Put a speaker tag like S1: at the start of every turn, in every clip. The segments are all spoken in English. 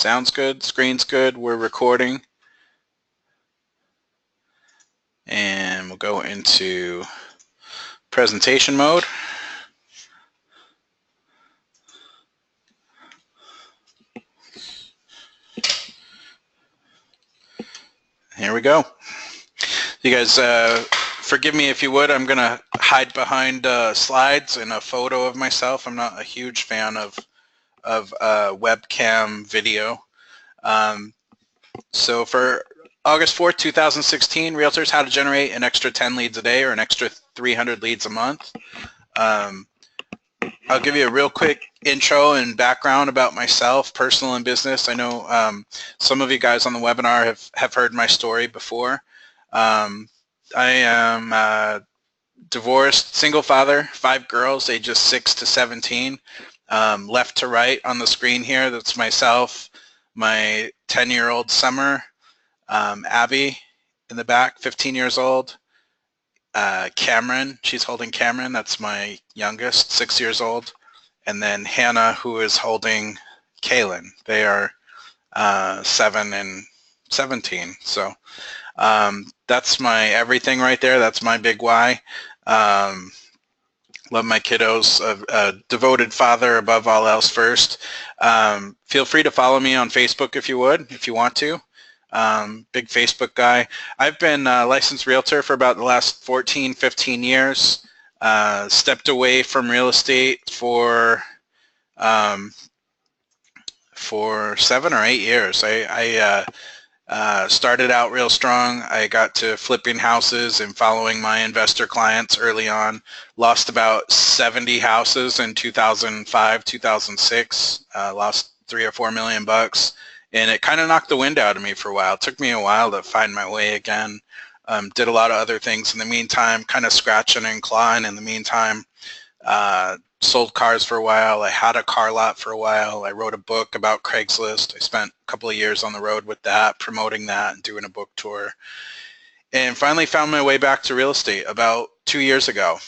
S1: Sounds good, screen's good, we're recording. And we'll go into presentation mode. Here we go. You guys, forgive me if you would, I'm gonna hide behind slides and a photo of myself. I'm not a huge fan of webcam video. So for August 4th, 2016, Realtors, how to generate an extra 10 leads a day or an extra 300 leads a month. I'll give you a real quick intro and background about myself, personal and business. I know some of you guys on the webinar have heard my story before. I am a divorced, single father, 5 girls, ages 6 to 17. Left to right on the screen here, that's myself, my 10-year-old Summer, Abby in the back, 15 years old, Cameron, she's holding Cameron, that's my youngest, 6 years old, and then Hannah, who is holding Kaylin. They are 7 and 17. So that's my everything right there. That's my big why. Love my kiddos, a devoted father above all else first. Feel free to follow me on Facebook if you want to. Big Facebook guy. I've been a licensed realtor for about the last 14, 15 years. Stepped away from real estate for 7 or 8 years. I started out real strong. I got to flipping houses and following my investor clients early on. Lost about 70 houses in 2005, 2006. Lost $3 or $4 million bucks. And it kind of knocked the wind out of me for a while. It took me a while to find my way again. Did a lot of other things in the meantime, kind of scratching and clawing in the meantime. Sold cars for a while. I had a car lot for a while. I wrote a book about Craigslist. I spent a couple of years on the road with that, promoting that and doing a book tour. And finally found my way back to real estate about 2 years ago.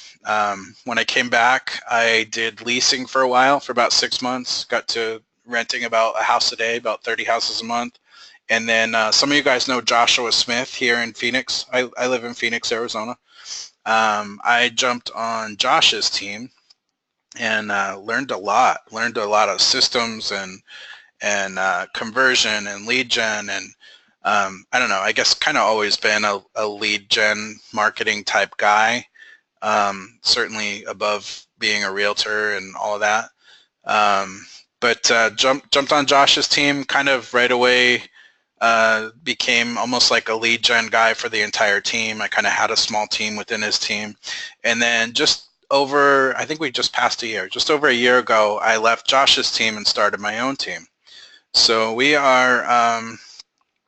S1: When I came back, I did leasing for a while, for about 6 months. Got to renting about a house a day, about 30 houses a month. And then some of you guys know Joshua Smith here in Phoenix. I live in Phoenix, Arizona. I jumped on Josh's team and learned a lot of systems and conversion and lead gen, and I don't know, I guess kind of always been a lead gen marketing type guy, certainly above being a realtor and all of that. But jumped on Josh's team kind of right away, became almost like a lead gen guy for the entire team. I kind of had a small team within his team. And then I think we just passed a year, just over a year ago, I left Josh's team and started my own team. So we are,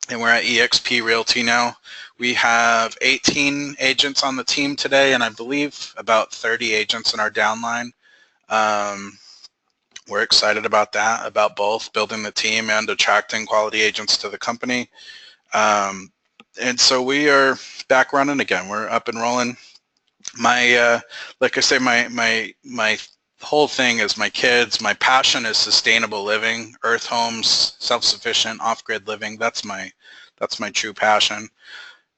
S1: and we're at eXp Realty now. We have 18 agents on the team today, and I believe about 30 agents in our downline. We're excited about that, about both building the team and attracting quality agents to the company. And so we are back running again. We're up and rolling. My, like I say, my whole thing is my kids. My passion is sustainable living, earth homes, self-sufficient, off-grid living. That's my true passion.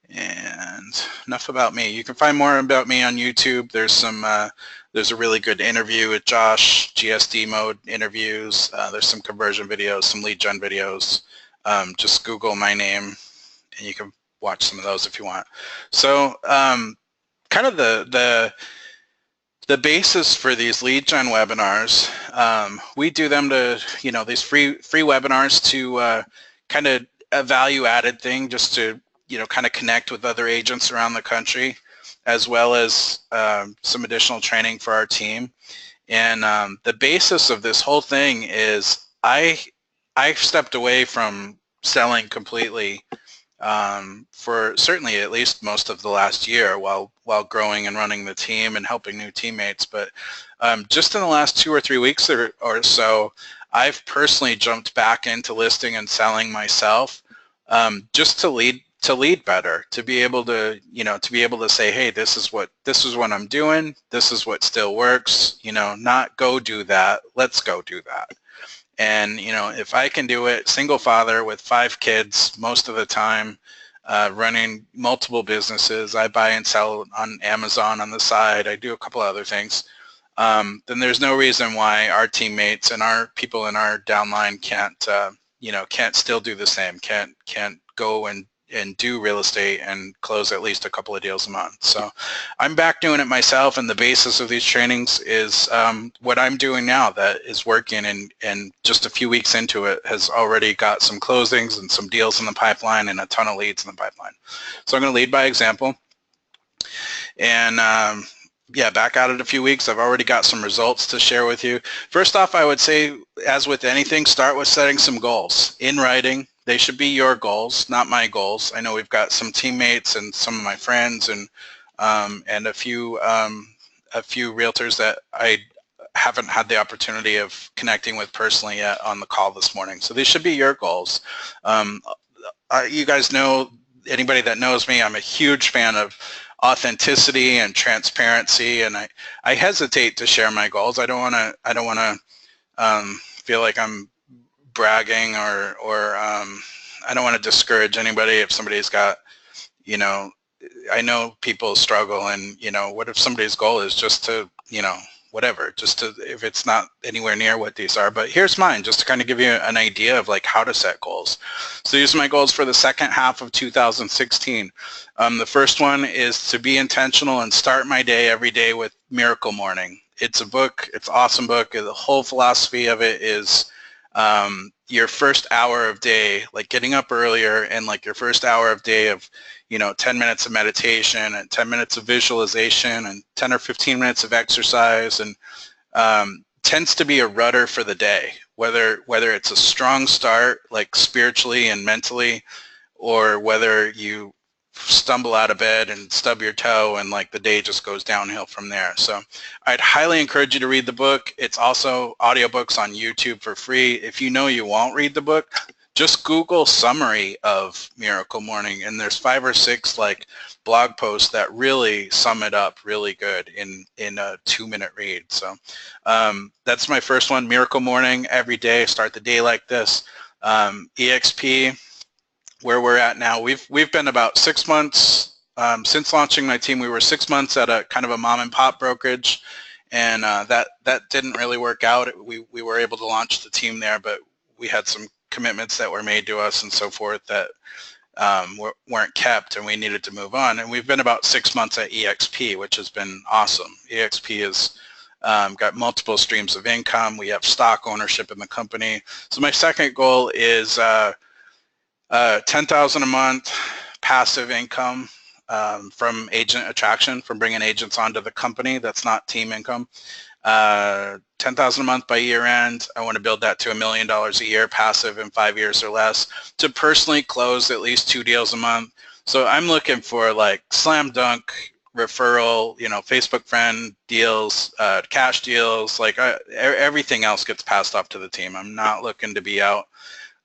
S1: And enough about me. You can find more about me on YouTube. There's a really good interview with Josh, GSD mode interviews. There's some conversion videos, some lead gen videos. Just Google my name and you can watch some of those if you want. So kind of the basis for these lead gen webinars, we do them to, these free webinars to kind of a value added thing, just to, kind of connect with other agents around the country, as well as some additional training for our team. And the basis of this whole thing is I stepped away from selling completely for certainly at least most of the last year while growing and running the team and helping new teammates. But just in the last 2 or 3 weeks or so, I've personally jumped back into listing and selling myself, just to lead better, to be able to, to be able to say, hey, this is what I'm doing. This is what still works, not go do that. Let's go do that. And, if I can do it, single father with 5 kids most of the time, running multiple businesses, I buy and sell on Amazon on the side, I do a couple other things, then there's no reason why our teammates and our people in our downline can't still do the same, can't go and do real estate and close at least a couple of deals a month. So I'm back doing it myself, and the basis of these trainings is what I'm doing now that is working, and just a few weeks into it has already got some closings and some deals in the pipeline and a ton of leads in the pipeline. So I'm going to lead by example. And yeah, back at it a few weeks. I've already got some results to share with you. First off, I would say, as with anything, start with setting some goals in writing. They should be your goals, not my goals. I know we've got some teammates and some of my friends and a few realtors that I haven't had the opportunity of connecting with personally yet on the call this morning. So these should be your goals. You guys know, anybody that knows me, I'm a huge fan of authenticity and transparency, and I hesitate to share my goals. I don't want to feel like I'm bragging or I don't want to discourage anybody if somebody's got, I know people struggle, and what if somebody's goal is just to, whatever, just to, if it's not anywhere near what these are. But here's mine, just to kind of give you an idea of like how to set goals. So these are my goals for the second half of 2016. The first one is to be intentional and start my day every day with Miracle Morning. It's a book, it's an awesome book. The whole philosophy of it is your first hour of day, like getting up earlier, and like your first hour of day of 10 minutes of meditation and 10 minutes of visualization and 10 or 15 minutes of exercise, and tends to be a rudder for the day, whether it's a strong start like spiritually and mentally, or whether you stumble out of bed and stub your toe and like the day just goes downhill from there. So I'd highly encourage you to read the book. It's also audiobooks on YouTube for free. If you know you won't read the book, just Google summary of Miracle Morning, and there's 5 or 6 like blog posts that really sum it up really good in a 2-minute read. So that's my first one, Miracle Morning, every day, start the day like this. EXP, where we're at now, we've been about 6 months since launching my team. We were 6 months at a kind of a mom and pop brokerage, and that didn't really work out. We were able to launch the team there, but we had some commitments that were made to us and so forth that weren't kept, and we needed to move on. And we've been about 6 months at EXP, which has been awesome. EXP has got multiple streams of income. We have stock ownership in the company. So my second goal is $10,000 a month passive income from agent attraction, from bringing agents onto the company. That's not team income. $10,000 a month by year end. I want to build that to $1 million a year passive in 5 years or less, to personally close at least 2 deals a month. So I'm looking for like slam dunk referral, Facebook friend deals, cash deals, like everything else gets passed off to the team. I'm not looking to be out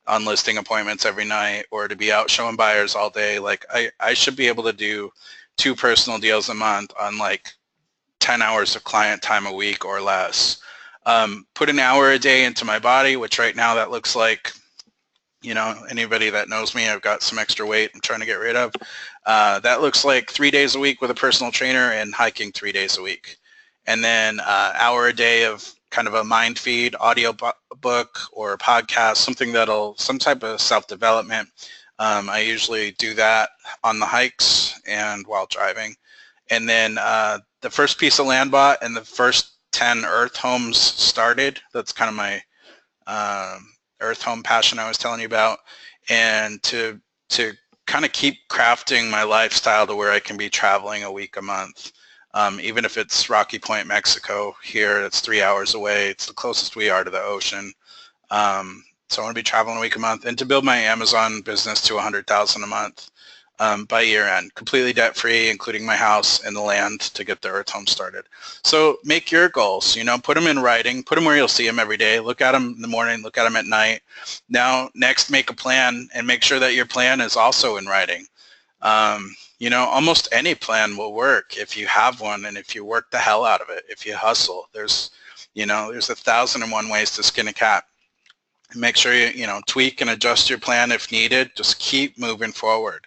S1: on listing appointments every night or to be out showing buyers all day. Like I should be able to do 2 personal deals a month on like 10 hours of client time a week or less. Put an hour a day into my body, which right now that looks like, anybody that knows me, I've got some extra weight I'm trying to get rid of. That looks like 3 days a week with a personal trainer and hiking 3 days a week. And then hour a day of kind of a mind feed, audio book or a podcast, some type of self-development. I usually do that on the hikes and while driving. And then the first piece of land bought and the first 10 earth homes started. That's kind of my earth home passion I was telling you about. And to kind of keep crafting my lifestyle to where I can be traveling a week a month. Even if it's Rocky Point, Mexico, here, it's 3 hours away. It's the closest we are to the ocean. So I want to be traveling a week a month, and to build my Amazon business to $100,000 a month by year end, completely debt free, including my house and the land to get the earth home started. So make your goals, put them in writing, put them where you'll see them every day. Look at them in the morning, look at them at night. Now, next, make a plan and make sure that your plan is also in writing. Almost any plan will work if you have one and if you work the hell out of it, if you hustle. There's 1,001 ways to skin a cat. Make sure you tweak and adjust your plan if needed. Just keep moving forward.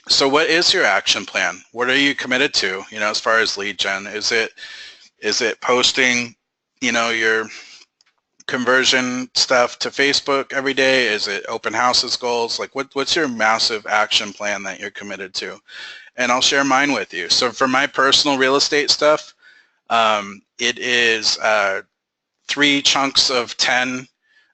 S1: So what is your action plan? What are you committed to, as far as lead gen? Is it posting, your conversion stuff to Facebook every day? Is it open houses goals? Like what's your massive action plan that you're committed to? And I'll share mine with you. So for my personal real estate stuff, it is 3 chunks of 10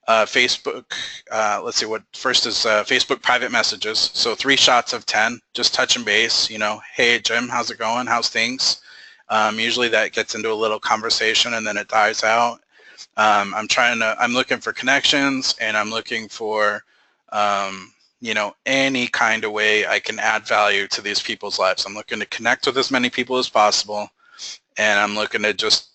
S1: Facebook. Let's see, what first is Facebook private messages. So 3 shots of 10, just touching base, hey Jim, how's it going? How's things? Usually that gets into a little conversation and then it dies out. I'm looking for connections, and I'm looking for, any kind of way I can add value to these people's lives. I'm looking to connect with as many people as possible, and I'm looking to just,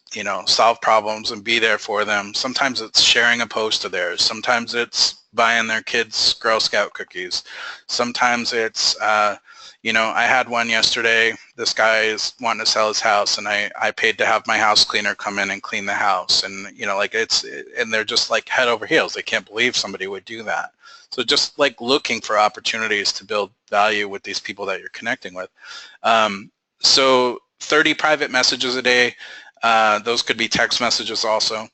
S1: solve problems and be there for them. Sometimes it's sharing a post of theirs. Sometimes it's buying their kids Girl Scout cookies. Sometimes it's, I had one yesterday. This guy is wanting to sell his house, and I paid to have my house cleaner come in and clean the house. And, and they're just like head over heels. They can't believe somebody would do that. So just like looking for opportunities to build value with these people that you're connecting with. So 30 private messages a day. Those could be text messages also.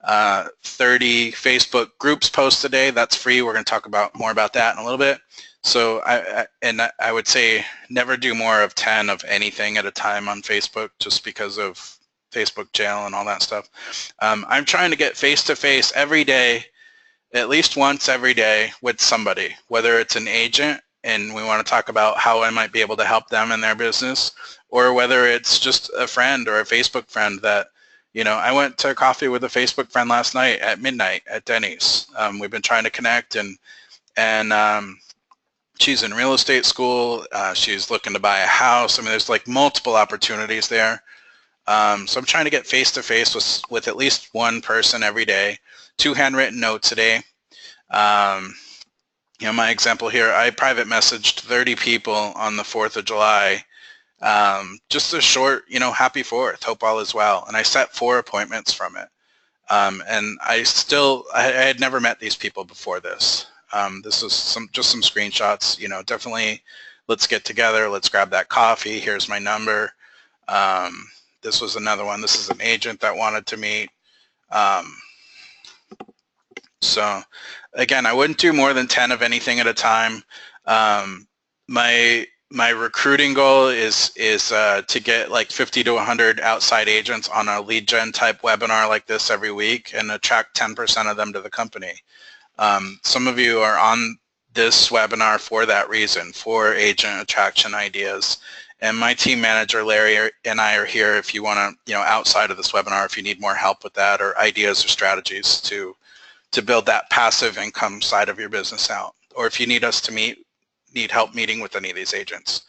S1: 30 Facebook groups posts a day. That's free. We're going to talk more about that in a little bit. So I would say never do more of 10 of anything at a time on Facebook, just because of Facebook jail and all that stuff. I'm trying to get face-to-face every day, at least once every day, with somebody, whether it's an agent and we want to talk about how I might be able to help them in their business, or whether it's just a friend or a Facebook friend that, I went to coffee with a Facebook friend last night at midnight at Denny's. We've been trying to connect, and she's in real estate school. She's looking to buy a house. I mean, there's like multiple opportunities there. So I'm trying to get face-to-face with at least one person every day, 2 handwritten notes a day. My example here, I private messaged 30 people on the 4th of July. Just a short, happy 4th, hope all is well. And I set 4 appointments from it. And I had never met these people before this. This is just some screenshots, definitely let's get together, let's grab that coffee, here's my number. This was another one. This is an agent that wanted to meet. So again, I wouldn't do more than 10 of anything at a time. My recruiting goal is to get like 50 to 100 outside agents on a lead gen type webinar like this every week and attract 10% of them to the company. Some of you are on this webinar for that reason, for agent attraction ideas. And my team manager, Larry, and I are here if you want to, outside of this webinar, if you need more help with that or ideas or strategies to build that passive income side of your business out. Or if you need us to need help meeting with any of these agents.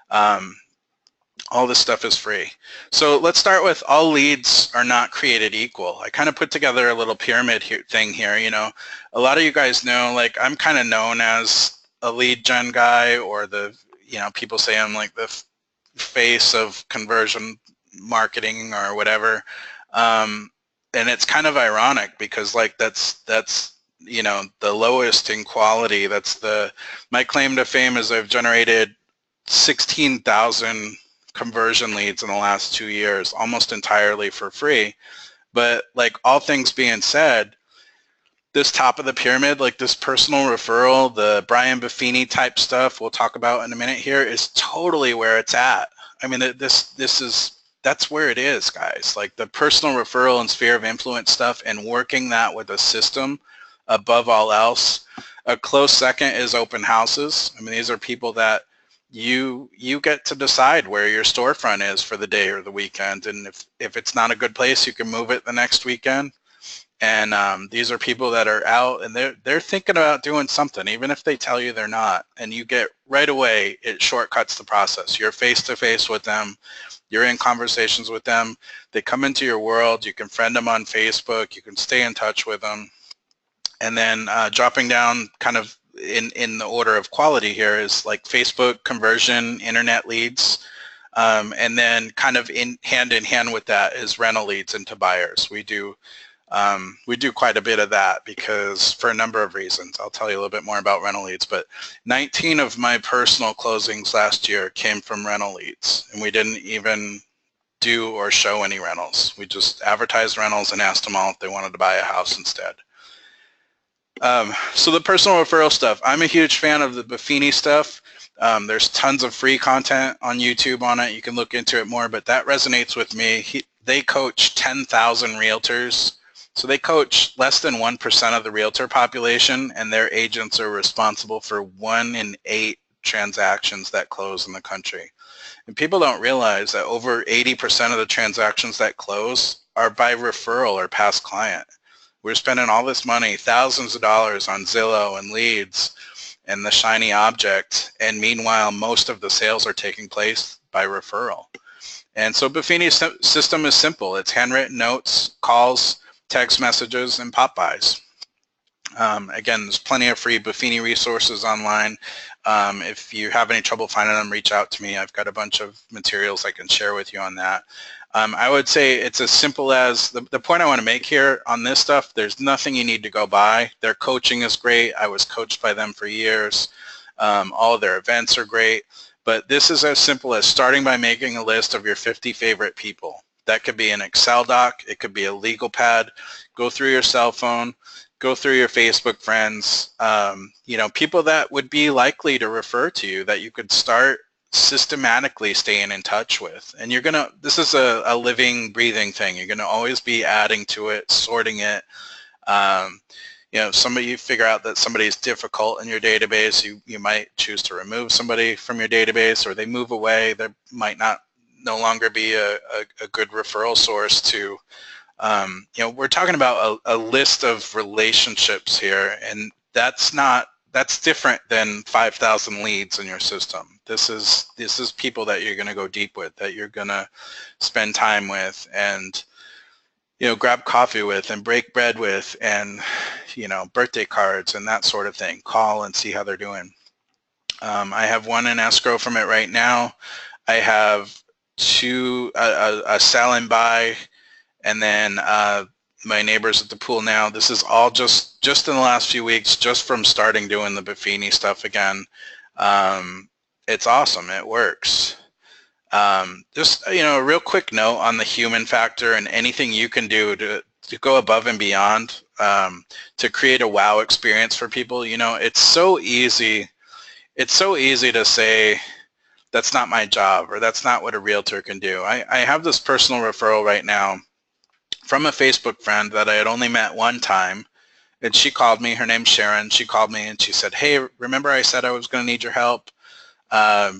S1: All this stuff is free. So let's start with all leads are not created equal. I kind of put together a little pyramid thing here. A lot of you guys know, like, I'm kind of known as a lead gen guy, or people say I'm like the face of conversion marketing or whatever. And it's kind of ironic because like that's the lowest in quality. My claim to fame is I've generated 16,000 conversion leads in the last 2 years, almost entirely for free. But like, all things being said, this top of the pyramid, like this personal referral, the Brian Buffini type stuff we'll talk about in a minute here, is totally where it's at. I mean, that's where it is, guys. Like the personal referral and sphere of influence stuff, and working that with a system above all else. A close second is open houses. I mean, these are people that you get to decide where your storefront is for the day or the weekend, and if it's not a good place, you can move it the next weekend. And these are people that are out and they're thinking about doing something, even if they tell you they're not. And you get right away, it shortcuts the process. You're face-to-face with them. You're in conversations with them. They come into your world. You can friend them on Facebook. You can stay in touch with them. And then dropping down kind of in the order of quality here is like Facebook conversion, internet leads. And then kind of in hand with that is rental leads into buyers. We do We do quite a bit of that because for a number of reasons. I'll tell you a little bit more about rental leads, but 19 of my personal closings last year came from rental leads, and we didn't even do or show any rentals. We just advertised rentals and asked them all if they wanted to buy a house instead. So the personal referral stuff, I'm a huge fan of the Buffini stuff. There's tons of free content on YouTube on it. You can look into it more, but that resonates with me. They coach 10,000 realtors. So they coach less than 1% of the realtor population, and their agents are responsible for 1 in 8 transactions that close in the country. And people don't realize that over 80% of the transactions that close are by referral or past client. We're spending all this money, thousands of dollars on Zillow and leads and the shiny object, and meanwhile most of the sales are taking place by referral. And so Buffini's system is simple. It's handwritten notes, calls, text messages, and pop buys. Again, there's plenty of free Buffini resources online. If you have any trouble finding them, reach out to me. I've got a bunch of materials I can share with you on that. I would say it's as simple as, the point I want to make here on this stuff, there's nothing you need to go buy. Their coaching is great. I was coached by them for years. All of their events are great. But this is as simple as starting by making a list of your 50 favorite people. That could be an Excel doc. It could be a legal pad. Go through your cell phone. Go through your Facebook friends. People that would be likely to refer to you that you could start systematically staying in touch with. And this is a living, breathing thing. You're going to always be adding to it, sorting it. You figure out that somebody's difficult in your database, you might choose to remove somebody from your database, or they move away. There might no longer be a good referral source to, we're talking about a list of relationships here, and that's different than 5,000 leads in your system. This is people that you're going to go deep with, that you're going to spend time with, and grab coffee with, and break bread with, and birthday cards and that sort of thing. Call and see how they're doing. I have one in escrow from it right now. I have two, a sell and buy, and then my neighbors at the pool now. This is all just in the last few weeks, just from starting doing the Buffini stuff again. It's awesome. It works. Just a real quick note on the human factor and anything you can do to go above and beyond to create a wow experience for people. It's so easy to say that's not my job, or that's not what a realtor can do. I have this personal referral right now from a Facebook friend that I had only met one time, and she called me. Her name's Sharon. She called me and she said, "Hey, remember I said I was going to need your help? My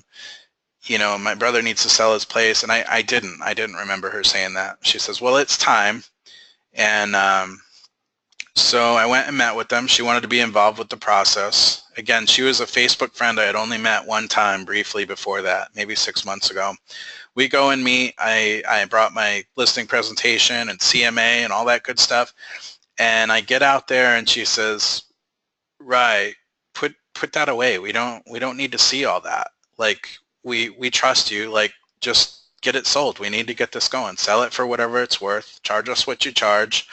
S1: brother needs to sell his place." And I didn't remember her saying that. She says, "Well, it's time." And so I went and met with them. She wanted to be involved with the process. Again, she was a Facebook friend I had only met one time briefly before that, maybe 6 months ago. We go and meet. I brought my listing presentation and CMA and all that good stuff. And I get out there and she says, "Right, put that away. We don't need to see all that. Like, we trust you. Like, just get it sold. We need to get this going. Sell it for whatever it's worth. Charge us what you charge."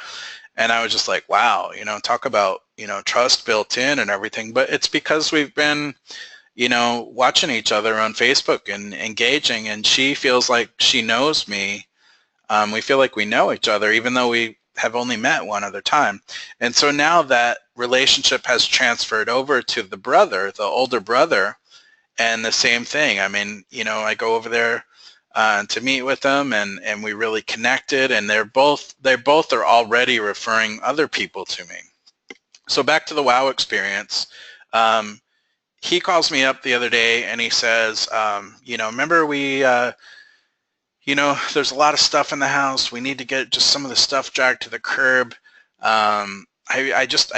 S1: And I was just like, wow, talk about, trust built in and everything. But it's because we've been, watching each other on Facebook and engaging, and she feels like she knows me. We feel like we know each other, even though we have only met one other time. And so now that relationship has transferred over to the older brother, and the same thing. I mean, I go over there to meet with them, and we really connected, and they both are already referring other people to me. So back to the wow experience. He calls me up the other day and he says, remember there's a lot of stuff in the house. We need to get just some of the stuff dragged to the curb. I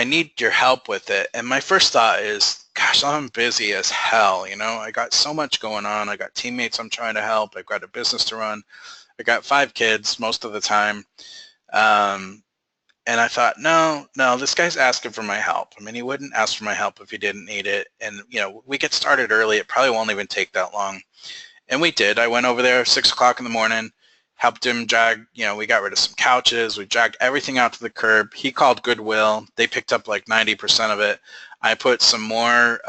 S1: need your help with it. And my first thought is, gosh, I'm busy as hell. I got so much going on. I got teammates I'm trying to help. I've got a business to run. I got 5 kids most of the time. And I thought, no, this guy's asking for my help. I mean, he wouldn't ask for my help if he didn't need it. And, we get started early. It probably won't even take that long. And we did. I went over there 6 o'clock in the morning, helped him drag, we got rid of some couches. We dragged everything out to the curb. He called Goodwill. They picked up like 90% of it. I put some more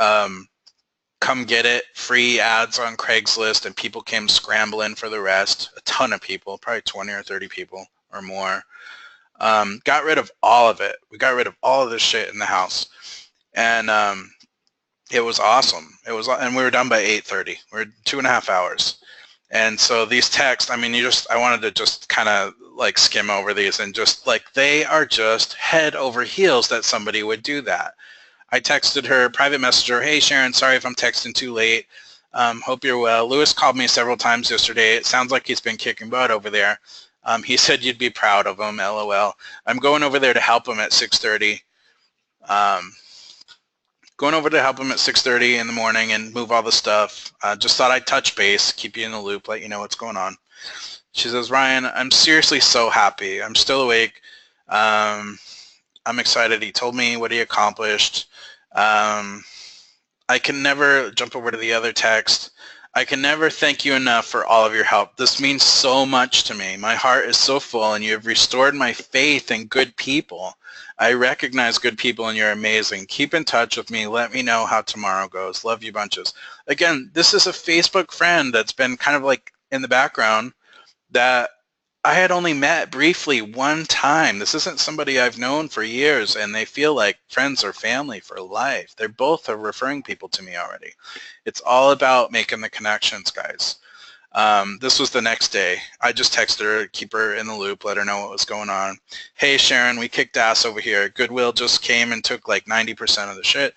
S1: come get it free ads on Craigslist, and people came scrambling for the rest. A ton of people, probably 20 or 30 people or more. Got rid of all of it. We got rid of all of this shit in the house. And it was awesome. And we were done by 8:30. We're 2.5 hours. And so these texts, I mean, I wanted to just kind of like skim over these, and just like, they are just head over heels that somebody would do that. I texted her, private messaged her, hey Sharon, sorry if I'm texting too late. Hope you're well. Lewis called me several times yesterday. It sounds like he's been kicking butt over there. He said you'd be proud of him, LOL. I'm going over there to help him at 6:30. Going over to help him at 6:30 in the morning and move all the stuff. Just thought I'd touch base, keep you in the loop, let you know what's going on. She says, Ryan, I'm seriously so happy. I'm still awake. I'm excited. He told me what he accomplished. I can never jump over to the other text. I can never thank you enough for all of your help. This means so much to me. My heart is so full, and you have restored my faith in good people. I recognize good people, and you're amazing. Keep in touch with me. Let me know how tomorrow goes. Love you bunches. Again, this is a Facebook friend that's been kind of like in the background that I had only met briefly one time. This isn't somebody I've known for years, and they feel like friends or family for life. They're both referring people to me already. It's all about making the connections, guys. This was the next day. I just texted her, keep her in the loop, let her know what was going on. Hey, Sharon, we kicked ass over here. Goodwill just came and took like 90% of the shit.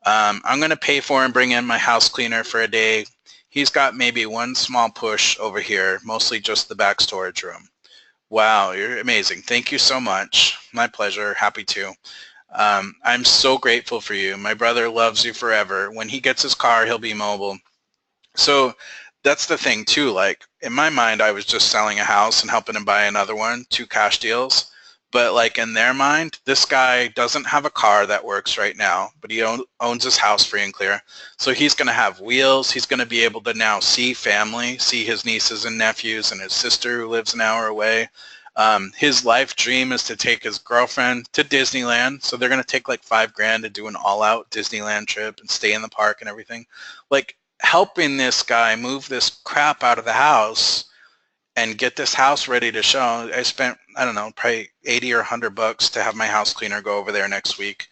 S1: I'm going to pay for and bring in my house cleaner for a day. He's got maybe one small push over here, mostly just the back storage room. Wow, you're amazing. Thank you so much. My pleasure. Happy to. I'm so grateful for you. My brother loves you forever. When he gets his car, he'll be mobile. So that's the thing too. Like, in my mind, I was just selling a house and helping him buy another one, 2 cash deals. But like, in their mind, this guy doesn't have a car that works right now, but he owns his house free and clear. So he's going to have wheels. He's going to be able to now see family, see his nieces and nephews and his sister who lives an hour away. His life dream is to take his girlfriend to Disneyland. So they're going to take like $5,000 to do an all-out Disneyland trip and stay in the park and everything. Like, helping this guy move this crap out of the house and get this house ready to show. I spent, I don't know, probably 80 or 100 bucks to have my house cleaner go over there next week,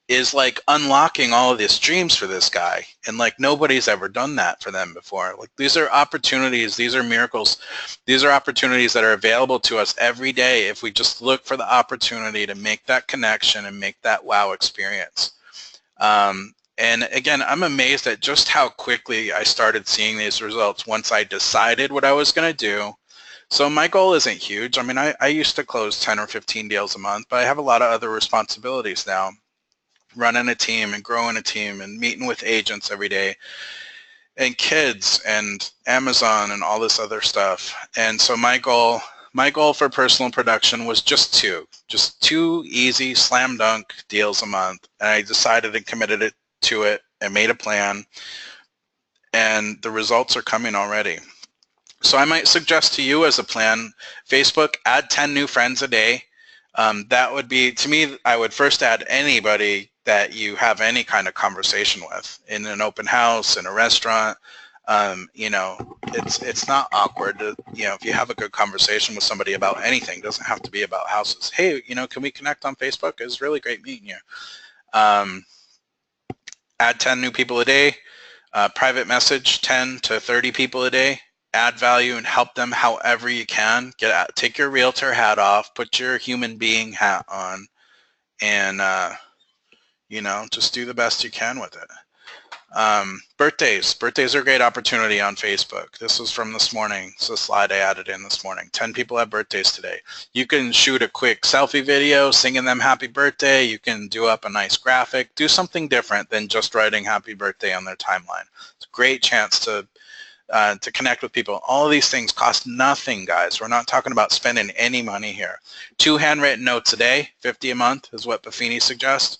S1: is like unlocking all of these dreams for this guy. And like, nobody's ever done that for them before. Like, these are opportunities, these are miracles. These are opportunities that are available to us every day if we just look for the opportunity to make that connection and make that wow experience. And again, I'm amazed at just how quickly I started seeing these results once I decided what I was going to do. So my goal isn't huge. I mean, I used to close 10 or 15 deals a month, but I have a lot of other responsibilities now, running a team and growing a team and meeting with agents every day and kids and Amazon and all this other stuff. And so my goal for personal production was just two easy slam dunk deals a month. And I decided and committed to it and made a plan, and the results are coming already. So I might suggest to you as a plan, Facebook, add 10 new friends a day. That would be, to me, I would first add anybody that you have any kind of conversation with in an open house, in a restaurant. You know, it's not awkward to, you know, if you have a good conversation with somebody about anything, it doesn't have to be about houses. Hey, you know, can we connect on Facebook? It's really great meeting you. Add 10 new people a day. Private message 10 to 30 people a day. Add value and help them however you can. Take your realtor hat off, put your human being hat on, and you know, just do the best you can with it. Birthdays are a great opportunity on Facebook. This was from this morning. It's a slide I added in this morning. 10 people have birthdays today. You can shoot a quick selfie video singing them happy birthday. You can do up a nice graphic. Do something different than just writing happy birthday on their timeline. It's a great chance to connect with people. All of these things cost nothing, guys. We're not talking about spending any money here. 2 handwritten notes a day, 50 a month is what Buffini suggests.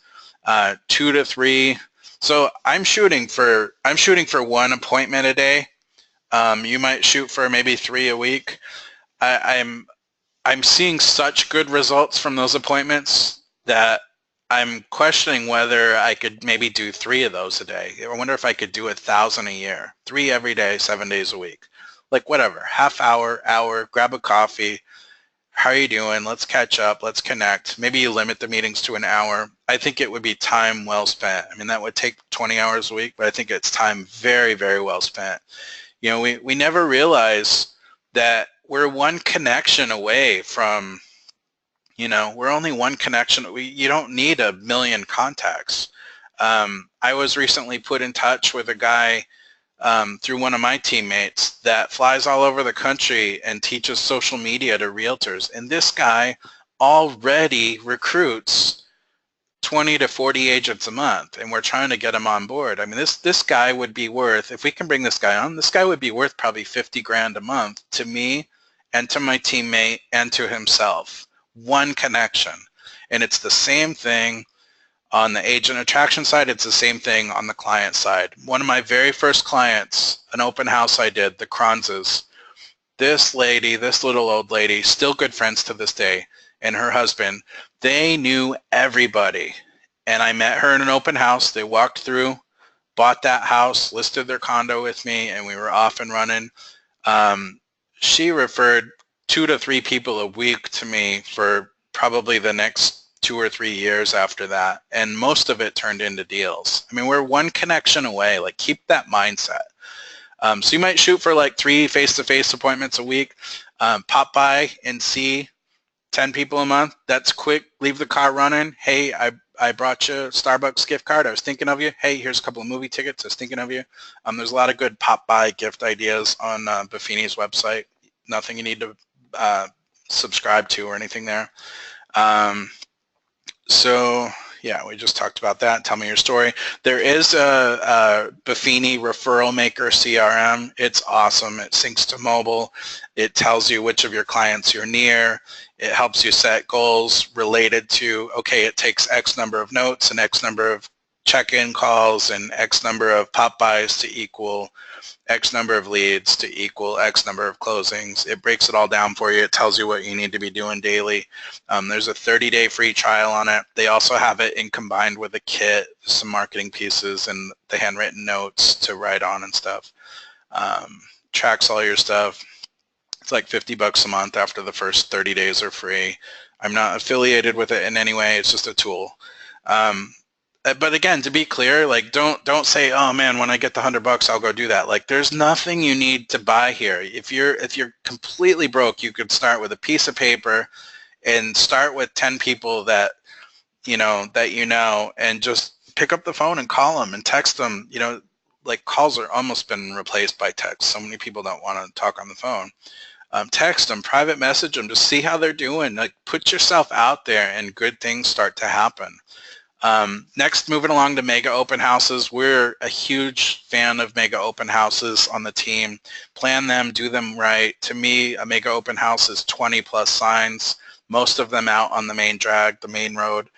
S1: 2 to 3. So I'm shooting for 1 appointment a day. You might shoot for maybe 3 a week. I'm seeing such good results from those appointments that I'm questioning whether I could maybe do 3 of those a day. I wonder if I could do 1,000 a year, 3 every day, 7 days a week. Like whatever, half hour, grab a coffee. How are you doing? Let's catch up. Let's connect. Maybe you limit the meetings to an hour. I think it would be time well spent. I mean, that would take 20 hours a week, but I think it's time very, very well spent. You know, we never realize that we're one connection away from, you know, we're only one connection. You don't need a million contacts. I was recently put in touch with a guy through one of my teammates that flies all over the country and teaches social media to realtors. And this guy already recruits 20 to 40 agents a month, and we're trying to get him on board. I mean, this guy would be worth, if we can bring this guy on, this guy would be worth probably 50 grand a month to me and to my teammate and to himself. One connection. And it's the same thing on the agent attraction side. It's the same thing on the client side. One of my very first clients, an open house I did, the Kronzes, this lady, this little old lady, still good friends to this day, and her husband, they knew everybody. And I met her in an open house. They walked through, bought that house, listed their condo with me, and we were off and running. She referred 2 to 3 people a week to me for probably the next 2 or 3 years after that. And most of it turned into deals. I mean, we're one connection away. Like, keep that mindset. So you might shoot for like 3 face-to-face appointments a week. Pop by and see 10 people a month. That's quick. Leave the car running. Hey, I brought you a Starbucks gift card. I was thinking of you. Hey, here's a couple of movie tickets. I was thinking of you. There's a lot of good pop-by gift ideas on Buffini's website. Nothing you need to subscribe to or anything there. So yeah, we just talked about that. Tell me your story. There is a Buffini referral maker CRM. It's awesome. It syncs to mobile. It tells you which of your clients you're near. It helps you set goals related to, okay, it takes X number of notes and X number of check-in calls and X number of pop-bys to equal X number of leads to equal X number of closings. It breaks it all down for you. It tells you what you need to be doing daily. There's a 30-day free trial on it. They also have it in combined with a kit, some marketing pieces, and the handwritten notes to write on and stuff. Tracks all your stuff. It's like $50 a month after the first 30 days are free. I'm not affiliated with it in any way. It's just a tool. But again, to be clear, like don't say, oh man, when I get the $100, I'll go do that. Like, there's nothing you need to buy here. If you're completely broke, you could start with a piece of paper and start with 10 people that you know and just pick up the phone and call them and text them. You know, like, calls are almost been replaced by text. So many people don't want to talk on the phone. Text them, private message them, just see how they're doing. Like, put yourself out there and good things start to happen. Next, moving along to mega open houses. We're a huge fan of mega open houses on the team. Plan them, do them right. To me, a mega open house is 20 plus signs, most of them out on the main drag, the main road.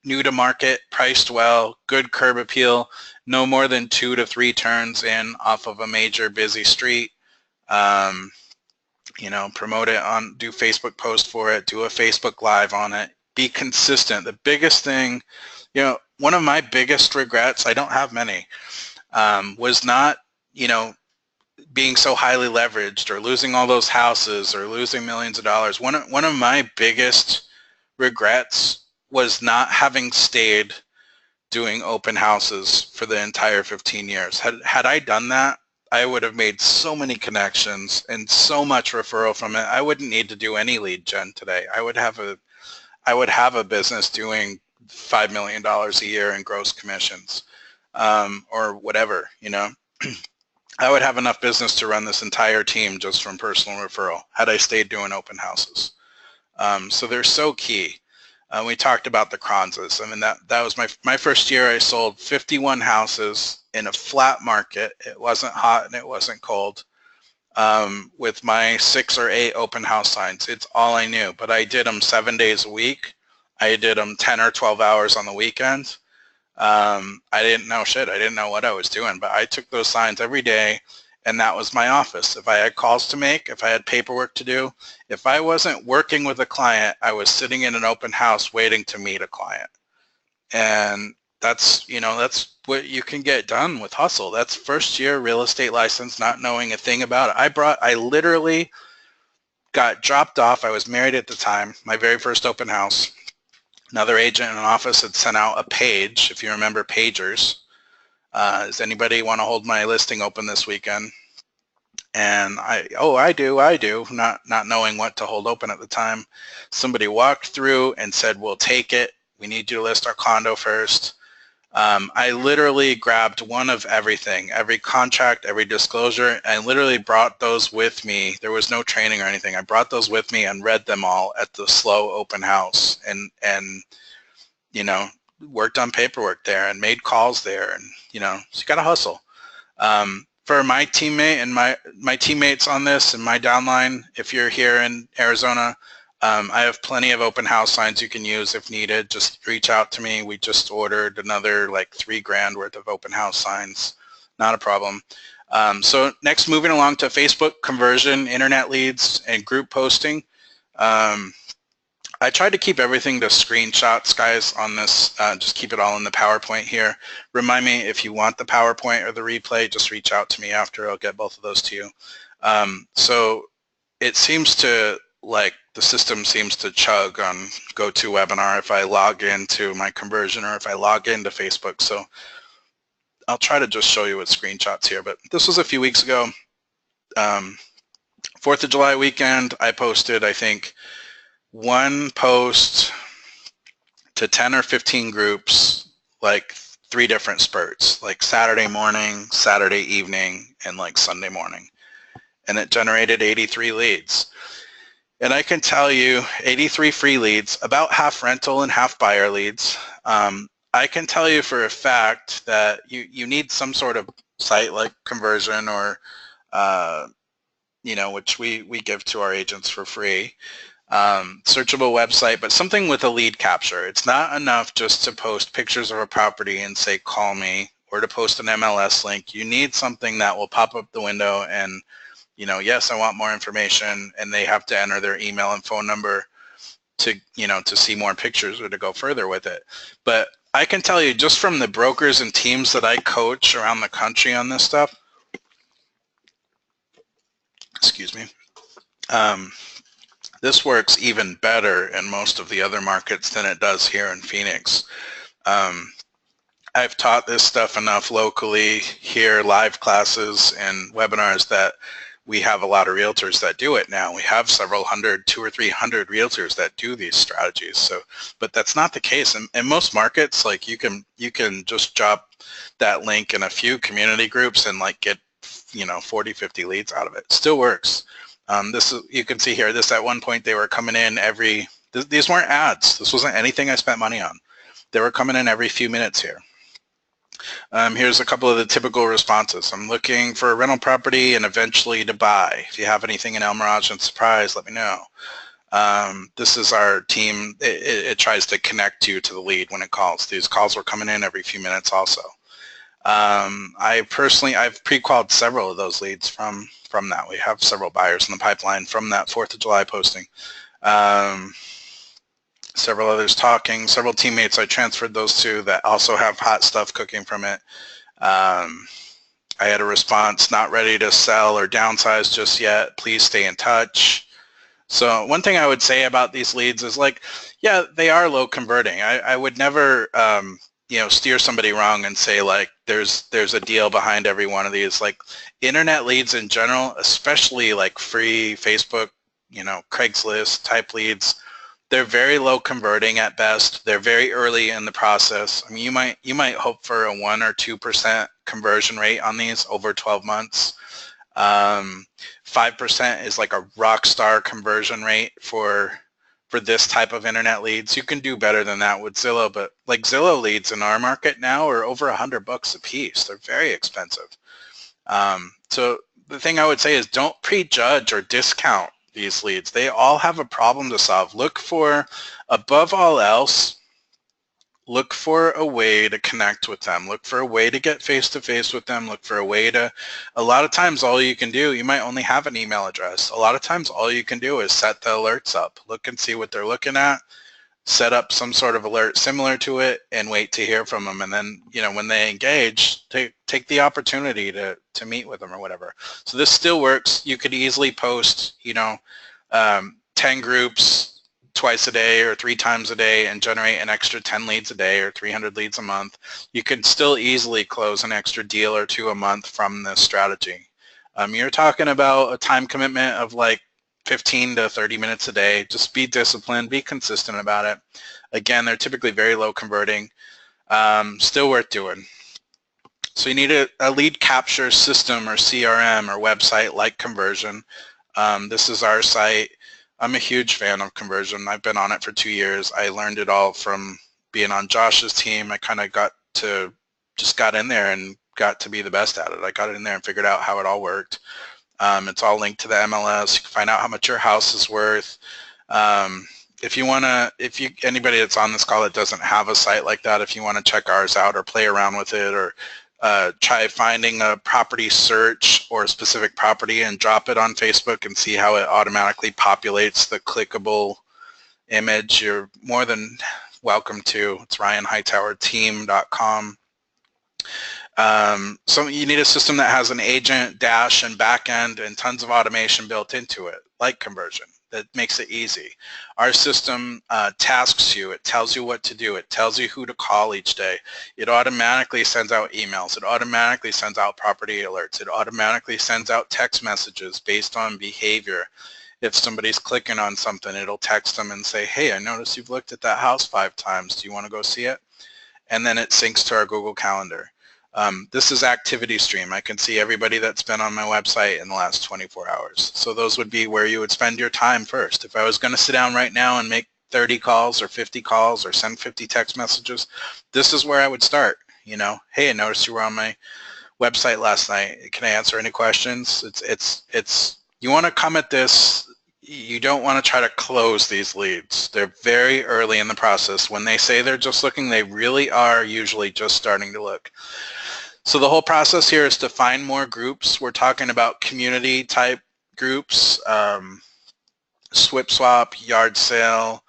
S1: New to market, priced well, good curb appeal, no more than 2 to 3 turns in off of a major busy street. You know, promote it on, do Facebook post for it, do a Facebook Live on it. Be consistent. The biggest thing, you know, one of my biggest regrets, I don't have many, was not, you know, being so highly leveraged or losing all those houses or losing millions of dollars. One of my biggest regrets was not having stayed doing open houses for the entire 15 years. Had I done that, I would have made so many connections and so much referral from it. I wouldn't need to do any lead gen today. I would have a business doing $5 million a year in gross commissions, or whatever, you know. I would have enough business to run this entire team just from personal referral had I stayed doing open houses. So they're so key. We talked about the Kronzes. I mean, that was my first year. I sold 51 houses in a flat market. It wasn't hot and it wasn't cold. With my 6 or 8 open house signs. It's all I knew, but I did them 7 days a week. I did them 10 or 12 hours on the weekends. I didn't know shit. I didn't know what I was doing, but I took those signs every day and that was my office. If I had calls to make, if I had paperwork to do, if I wasn't working with a client, I was sitting in an open house waiting to meet a client. And that's, that's what you can get done with hustle. That's first year real estate license, not knowing a thing about it. I literally got dropped off. I was married at the time, my very first open house. Another agent in an office had sent out a page, if you remember pagers. Does anybody want to hold my listing open this weekend? And I do, not knowing what to hold open at the time. Somebody walked through and said, we'll take it. We need you to list our condo first. I literally grabbed one of everything, every contract, every disclosure, and literally brought those with me. There was no training or anything. I brought those with me and read them all at the slow open house, and worked on paperwork there and made calls there, and so you got to hustle. For my teammate and my teammates on this and my downline, if you're here in Arizona, I have plenty of open house signs you can use if needed. Just reach out to me. We just ordered another like $3,000 worth of open house signs. Not a problem. So next, moving along to Facebook conversion, internet leads, and group posting. I tried to keep everything to screenshots, guys, on this. Just keep it all in the PowerPoint here. Remind me if you want the PowerPoint or the replay, just reach out to me after. I'll get both of those to you. So it seems to, the system seems to chug on GoToWebinar if I log into my conversion or if I log into Facebook. So I'll try to just show you with screenshots here, but this was a few weeks ago. 4th of July weekend, I posted, I think, one post to 10 or 15 groups, like 3 different spurts, like Saturday morning, Saturday evening, and like Sunday morning. And it generated 83 leads. And I can tell you 83 free leads, about half rental and half buyer leads. I can tell you for a fact that you need some sort of site like conversion or, which we give to our agents for free. Searchable website, but something with a lead capture. It's not enough just to post pictures of a property and say, call me, or to post an MLS link. You need something that will pop up the window and, yes, I want more information, and they have to enter their email and phone number to, to see more pictures or to go further with it. But I can tell you just from the brokers and teams that I coach around the country on this stuff, excuse me, this works even better in most of the other markets than it does here in Phoenix. I've taught this stuff enough locally here, live classes and webinars, that we have a lot of realtors that do it now. We have several hundred, 200 or 300 realtors that do these strategies. So, but that's not the case. In most markets, like you can just drop that link in a few community groups and like get 40, 50 leads out of it. Still works. This is, you can see here, this at one point they were coming in these weren't ads. This wasn't anything I spent money on. They were coming in every few minutes here. Here's a couple of the typical responses. I'm looking for a rental property and eventually to buy. If you have anything in El Mirage and Surprise, let me know. This is our team. It tries to connect you to the lead when it calls. These calls were coming in every few minutes also. I've pre-qualified several of those leads from that. We have several buyers in the pipeline from that 4th of July posting. Several others talking, several teammates I transferred those to that also have hot stuff cooking from it. I had a response, not ready to sell or downsize just yet. Please stay in touch. So one thing I would say about these leads is yeah, they are low converting. I would never steer somebody wrong and say there's a deal behind every one of these. Internet leads in general, especially free Facebook, Craigslist type leads, they're very low converting at best. They're very early in the process. I mean, you might hope for a 1 or 2% conversion rate on these over 12 months. 5% is like a rock star conversion rate for this type of internet leads. You can do better than that with Zillow, but Zillow leads in our market now are over $100 a piece. They're very expensive. So the thing I would say is don't prejudge or discount these leads. They all have a problem to solve. Look for, above all else, look for a way to connect with them. Look for a way to get face-to-face with them. Look for a way to, a lot of times all you can do, you might only have an email address. A lot of times all you can do is set the alerts up. Look and see what they're looking at. Set up some sort of alert similar to it and wait to hear from them. And then, you know, when they engage, take the opportunity to meet with them or whatever. So this still works. You could easily post, you know, 10 groups twice a day or 3 times a day and generate an extra 10 leads a day or 300 leads a month. You can still easily close an extra deal or 2 a month from this strategy. You're talking about a time commitment of like 15 to 30 minutes a day. Just be disciplined, be consistent about it. Again, they're typically very low converting, still worth doing. So you need a lead capture system or CRM or website like Conversion. This is our site. I'm a huge fan of Conversion. I've been on it for 2 years. I learned it all from being on Josh's team. I kind of just got in there and got to be the best at it. I got in there and figured out how it all worked. It's all linked to the MLS. You can find out how much your house is worth. Anybody that's on this call that doesn't have a site like that, if you want to check ours out or play around with it or try finding a property search or a specific property and drop it on Facebook and see how it automatically populates the clickable image, you're more than welcome to. It's ryanhightowerteam.com. So you need a system that has an agent, dash, and backend and tons of automation built into it, like Conversion. That makes it easy. Our system tasks you. It tells you what to do. It tells you who to call each day. It automatically sends out emails. It automatically sends out property alerts. It automatically sends out text messages based on behavior. If somebody's clicking on something, it'll text them and say, hey, I noticed you've looked at that house 5 times. Do you want to go see it? And then it syncs to our Google Calendar. This is Activity Stream. I can see everybody that's been on my website in the last 24 hours. So those would be where you would spend your time first. If I was going to sit down right now and make 30 calls or 50 calls or send 50 text messages, this is where I would start. You know, hey, I noticed you were on my website last night. Can I answer any questions? You want to come at this. You don't want to try to close these leads. They're very early in the process. When they say they're just looking, they really are usually just starting to look. So the whole process here is to find more groups. We're talking about community type groups, SWIP swap, yard sale,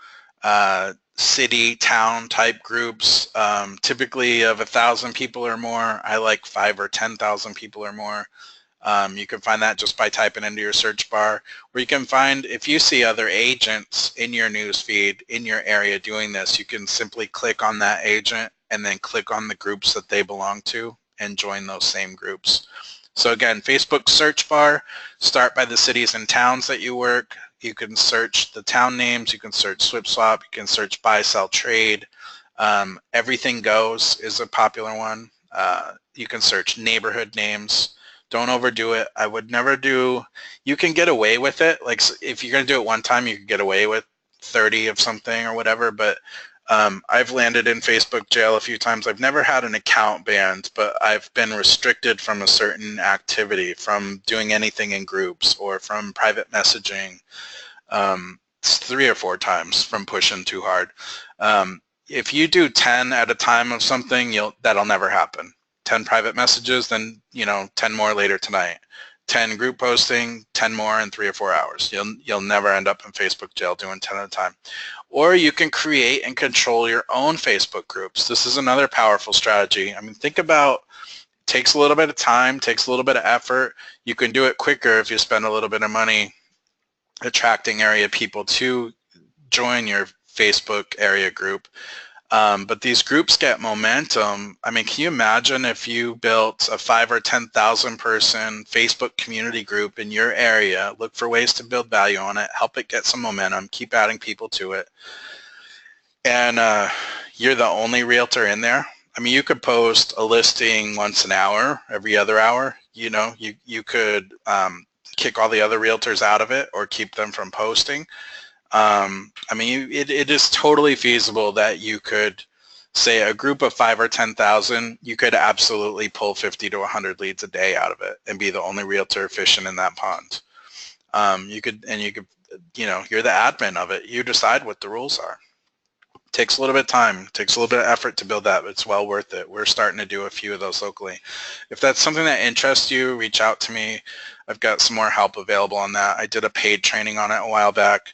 S1: city, town type groups, typically of 1,000 people or more. I like 5 or 10,000 people or more. You can find that just by typing into your search bar, or you can find, if you see other agents in your news feed in your area doing this, you can simply click on that agent and then click on the groups that they belong to and join those same groups. So again, Facebook search bar, start by the cities and towns that you work. You can search the town names, you can search SWIP swap, you can search buy, sell, trade. Everything goes is a popular one. You can search neighborhood names. Don't overdo it. I would never do, you can get away with it. Like if you're going to do it one time, you can get away with 30 of something or whatever, but I've landed in Facebook jail a few times. I've never had an account banned, but I've been restricted from a certain activity, from doing anything in groups or from private messaging 3 or 4 times from pushing too hard. If you do 10 at a time of something, that'll never happen. 10 private messages, then 10 more later tonight. 10 group posting, 10 more in 3 or 4 hours. You'll never end up in Facebook jail doing 10 at a time. Or you can create and control your own Facebook groups. This is another powerful strategy. I mean, think about, it takes a little bit of time, takes a little bit of effort. You can do it quicker if you spend a little bit of money attracting area people to join your Facebook area group. But these groups get momentum. I mean, can you imagine if you built a 5,000 or 10,000 person Facebook community group in your area, look for ways to build value on it, help it get some momentum, keep adding people to it, and you're the only realtor in there? I mean, you could post a listing once an hour, every other hour. You could kick all the other realtors out of it or keep them from posting. I mean, it is totally feasible that you could say a group of 5,000 or 10,000, you could absolutely pull 50 to 100 leads a day out of it and be the only realtor fishing in that pond. You're the admin of it. You decide what the rules are. Takes a little bit of time, takes a little bit of effort to build that, but it's well worth it. We're starting to do a few of those locally. If that's something that interests you, reach out to me. I've got some more help available on that. I did a paid training on it a while back.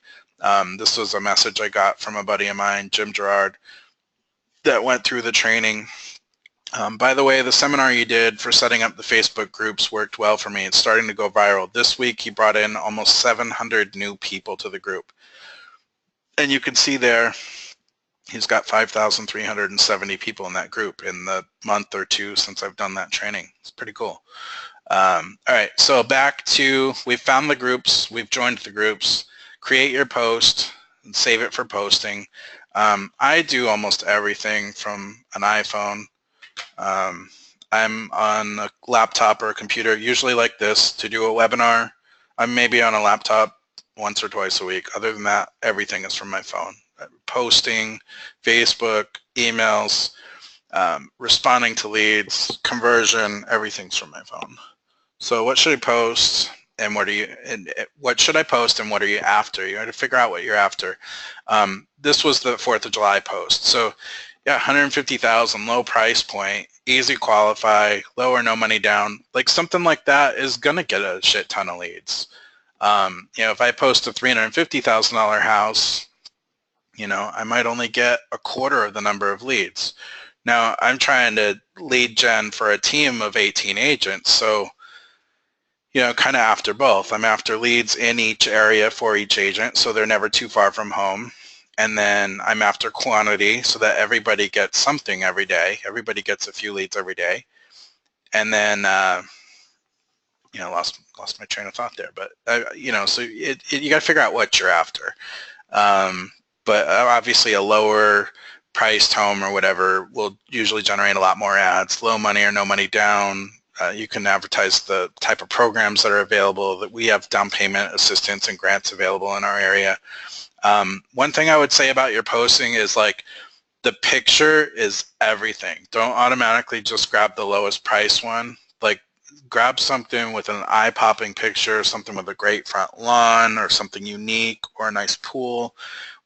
S1: This was a message I got from a buddy of mine, Jim Gerard, that went through the training. By the way, the seminar you did for setting up the Facebook groups worked well for me. It's starting to go viral. This week, he brought in almost 700 new people to the group. And you can see there, he's got 5,370 people in that group in the month or two since I've done that training. It's pretty cool. All right, so back to, we've found the groups, we've joined the groups. Create your post and save it for posting. I do almost everything from an iPhone. I'm on a laptop or a computer, usually like this, to do a webinar. I'm maybe on a laptop once or twice a week. Other than that, everything is from my phone. Posting, Facebook, emails, responding to leads, conversion, everything's from my phone. So what should I post and what should I post and what are you after? You have to figure out what you're after. This was the 4th of July post. So yeah, 150,000, low price point, easy qualify, low or no money down. Like something like that is gonna get a shit ton of leads. If I post a $350,000 house, I might only get a quarter of the number of leads. Now I'm trying to lead gen for a team of 18 agents. So, kind of after both. I'm after leads in each area for each agent, so they're never too far from home. And then I'm after quantity so that everybody gets something every day. Everybody gets a few leads every day. And then, lost my train of thought there. But, so you got to figure out what you're after. But obviously a lower priced home or whatever will usually generate a lot more ads. Low money or no money down. You can advertise the type of programs that are available. That we have down payment assistance and grants available in our area. One thing I would say about your posting is like the picture is everything. Don't automatically just grab the lowest price one. Like grab something with an eye-popping picture, something with a great front lawn or something unique or a nice pool.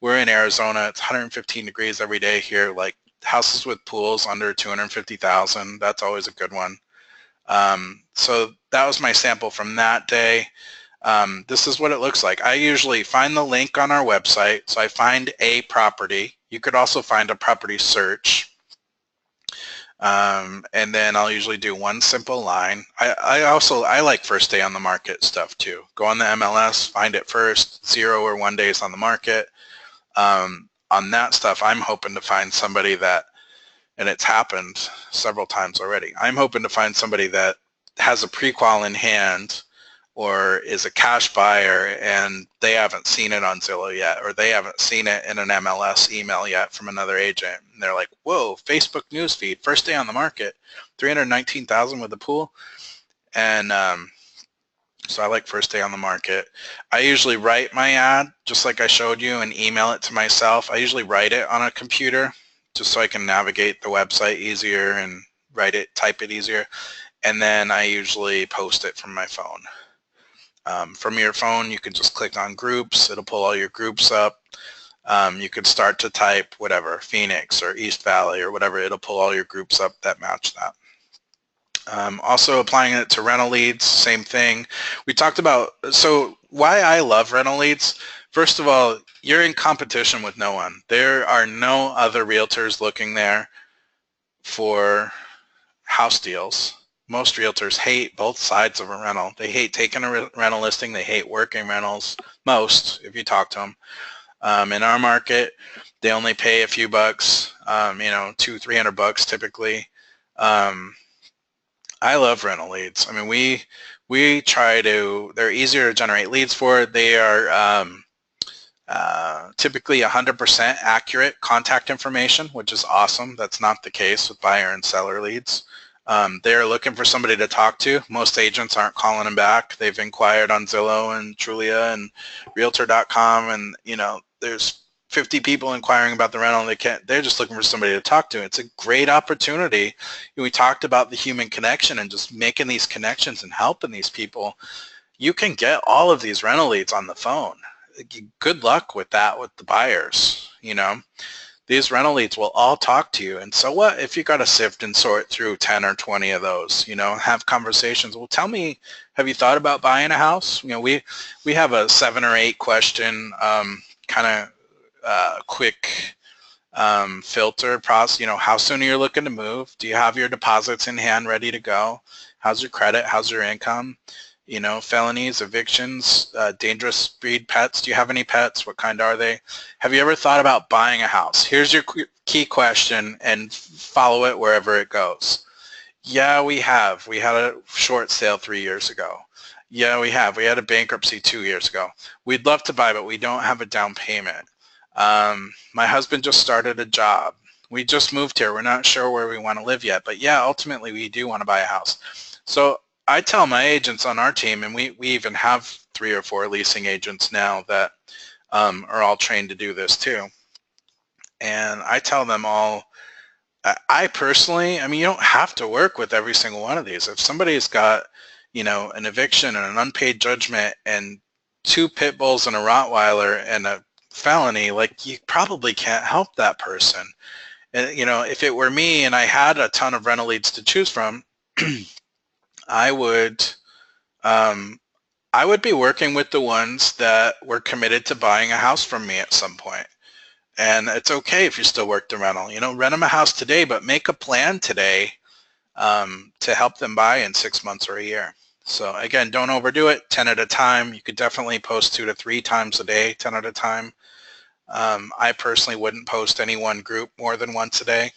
S1: We're in Arizona. It's 115 degrees every day here. Like houses with pools under 250,000. That's always a good one. So that was my sample from that day. This is what it looks like. I usually find the link on our website. So I find a property. You could also find a property search. And then I'll usually do one simple line. I like first day on the market stuff too. Go on the MLS, find it first, 0 or 1 days on the market. On that stuff, I'm hoping to find somebody that, and it's happened several times already, I'm hoping to find somebody that has a pre-qual in hand or is a cash buyer and they haven't seen it on Zillow yet, or they haven't seen it in an MLS email yet from another agent. And they're like, whoa, Facebook newsfeed, first day on the market, 319,000 with a pool. And so I like first day on the market. I usually write my ad, just like I showed you, and email it to myself. I usually write it on a computer just so I can navigate the website easier and type it easier. And then I usually post it from my phone. From your phone, you can just click on groups. It'll pull all your groups up. You could start to type whatever, Phoenix or East Valley or whatever. It'll pull all your groups up that match that. Also applying it to rental leads, same thing. We talked about, so why I love rental leads. First of all, you're in competition with no one. There are no other realtors looking there for house deals. Most realtors hate both sides of a rental. They hate taking a rental listing. They hate working rentals. Most, if you talk to them. In our market, they only pay a few bucks, $200-300 typically. I love rental leads. I mean, we try to, they're easier to generate leads for. They are typically 100% accurate contact information, which is awesome. That's not the case with buyer and seller leads. They're looking for somebody to talk to. Most agents aren't calling them back. They've inquired on Zillow and Trulia and Realtor.com, and there's 50 people inquiring about the rental. They're just looking for somebody to talk to. It's a great opportunity. We talked about the human connection and just making these connections and helping these people. You can get all of these rental leads on the phone. Good luck with that with the buyers. The these rental leads will all talk to you. And so what if you got to sift and sort through 10 or 20 of those, have conversations. Well, tell me, have you thought about buying a house? We have a 7 or 8 question kind of quick filter process. How soon are you looking to move? Do you have your deposits in hand ready to go? How's your credit? How's your income? Felonies, evictions, dangerous breed pets. Do you have any pets? What kind are they? Have you ever thought about buying a house? Here's your key question, and follow it wherever it goes. Yeah, we have. We had a short sale 3 years ago. Yeah, we have. We had a bankruptcy 2 years ago. We'd love to buy, but we don't have a down payment. My husband just started a job. We just moved here. We're not sure where we want to live yet, but yeah, ultimately we do want to buy a house. So I tell my agents on our team, and we even have 3 or 4 leasing agents now that are all trained to do this too. And I tell them all, I personally, you don't have to work with every single one of these. If somebody's got, an eviction and an unpaid judgment and 2 pit bulls and a Rottweiler and a felony, like, you probably can't help that person. And, if it were me and I had a ton of rental leads to choose from, I would be working with the ones that were committed to buying a house from me at some point. And it's okay if you still work the rental. Rent them a house today, but make a plan today to help them buy in 6 months or a year. So again, don't overdo it. 10 at a time. You could definitely post 2 to 3 times a day, 10 at a time. I personally wouldn't post any one group more than once a day.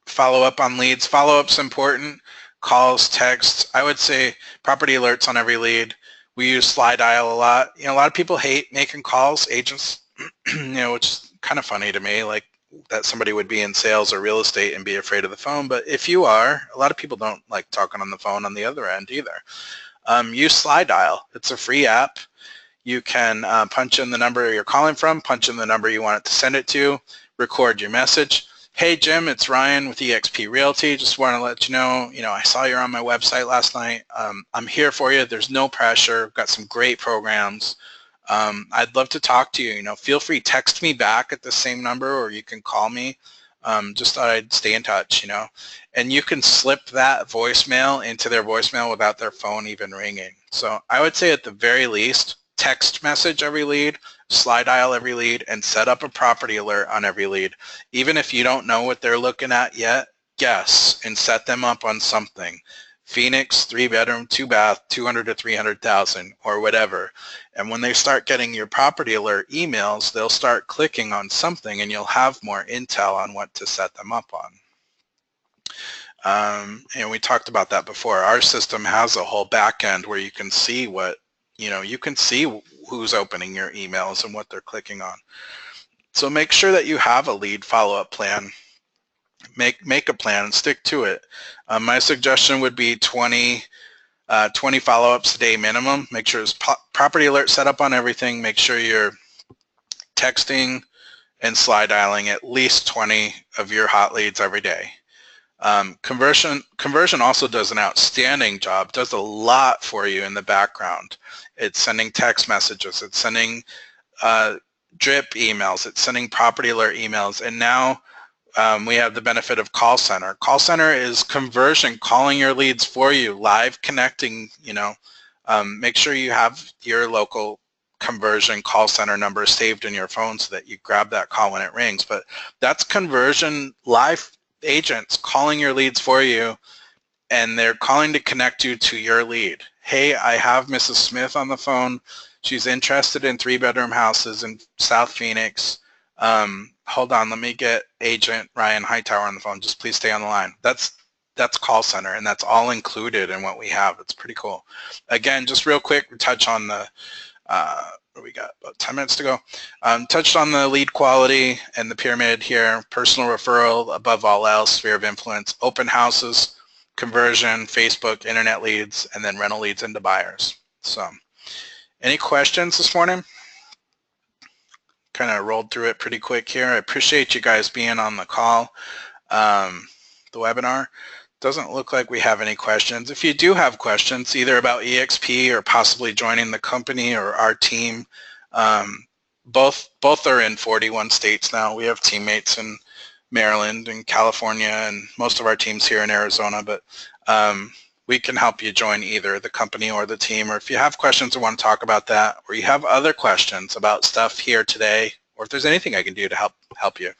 S1: Follow up on leads. Follow-up's important. Calls, texts. I would say property alerts on every lead. We use slide dial a lot. A lot of people hate making calls, agents, which is kind of funny to me, like that somebody would be in sales or real estate and be afraid of the phone. But if you are, a lot of people don't like talking on the phone on the other end either. Use slide dial. It's a free app. You can punch in the number you're calling from, punch in the number you want it to send it to, record your message. Hey Jim, it's Ryan with eXp Realty. Just want to let you know, I saw you're on my website last night. I'm here for you. There's no pressure. Got some great programs. I'd love to talk to you. Feel free, text me back at the same number, or you can call me. Just thought I'd stay in touch, and you can slip that voicemail into their voicemail without their phone even ringing. So I would say at the very least, text message every lead, slide dial every lead, and set up a property alert on every lead. Even if you don't know what they're looking at yet, guess and set them up on something. Phoenix, 3-bedroom, 2-bath, 200 to 300,000, or whatever. And when they start getting your property alert emails, they'll start clicking on something, and you'll have more intel on what to set them up on. And we talked about that before. Our system has a whole back end where you can see what you can see who's opening your emails and what they're clicking on. So make sure that you have a lead follow-up plan. Make a plan and stick to it. My suggestion would be 20 follow-ups a day minimum. Make sure there's property alert set up on everything. Make sure you're texting and slide dialing at least 20 of your hot leads every day. Conversion also does an outstanding job, does a lot for you in the background. It's sending text messages, it's sending drip emails, it's sending property alert emails, and now we have the benefit of call center. Call center is conversion, calling your leads for you, live connecting. Make sure you have your local conversion call center number saved in your phone so that you grab that call when it rings. But that's conversion, live agents calling your leads for you, and they're calling to connect you to your lead. Hey, I have Mrs. Smith on the phone. She's interested in 3-bedroom houses in South Phoenix. Hold on, let me get agent Ryan Hightower on the phone. Just please stay on the line. That's call center, and that's all included in what we have. It's pretty cool. Again, just real quick, touch on the we got about 10 minutes to go. Touched on the lead quality and the pyramid here. Personal referral above all else, sphere of influence, open houses, conversion, Facebook, internet leads, and then rental leads into buyers. So any questions this morning? Kind of rolled through it pretty quick here. I appreciate you guys being on the call, the webinar. Doesn't look like we have any questions. If you do have questions, either about eXp or possibly joining the company or our team, both are in 41 states now. We have teammates in Maryland and California, and most of our teams here in Arizona, but we can help you join either the company or the team. Or if you have questions or want to talk about that, or you have other questions about stuff here today, or if there's anything I can do to help you,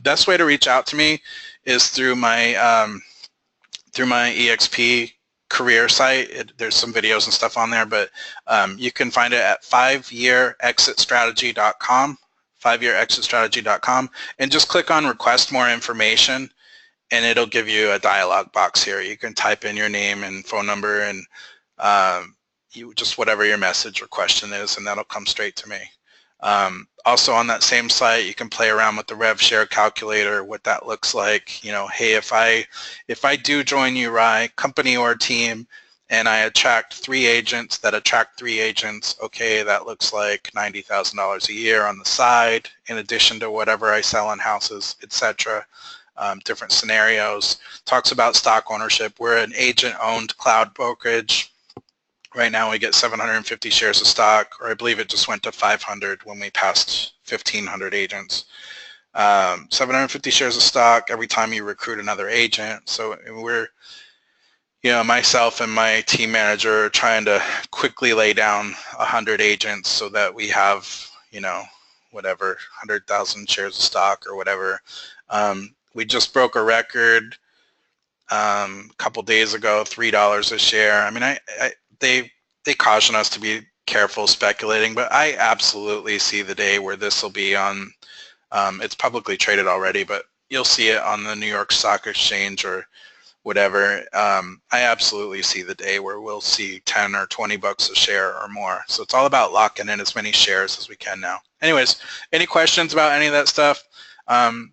S1: best way to reach out to me is through my EXP career site. There's some videos and stuff on there, but you can find it at 5yearexitstrategy.com, 5yearexitstrategy.com, and just click on request more information, and it'll give you a dialog box here. You can type in your name and phone number and you just whatever your message or question is, and that'll come straight to me. Also on that same site, you can play around with the rev share calculator, what that looks like. You know, hey, if I do join you, Rye, company or team, and I attract 3 agents that attract 3 agents, okay, that looks like $90,000 a year on the side, in addition to whatever I sell on houses, etc. Different scenarios. Talks about stock ownership. We're an agent-owned cloud brokerage. Right now we get 750 shares of stock, or I believe it just went to 500 when we passed 1,500 agents. 750 shares of stock every time you recruit another agent. So we're, you know, myself and my team manager are trying to quickly lay down 100 agents so that we have, you know, whatever, 100,000 shares of stock or whatever. We just broke a record a couple days ago, $3 a share. I mean, they caution us to be careful speculating, but I absolutely see the day where this will be on, it's publicly traded already, but you'll see it on the New York Stock Exchange or whatever. I absolutely see the day where we'll see 10 or 20 bucks a share or more. So it's all about locking in as many shares as we can now. Anyways, any questions about any of that stuff?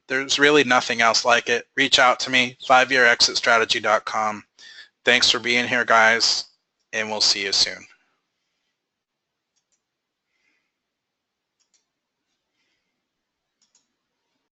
S1: There's really nothing else like it. Reach out to me, 5yearexitstrategy.com. Thanks for being here, guys, and we'll see you soon.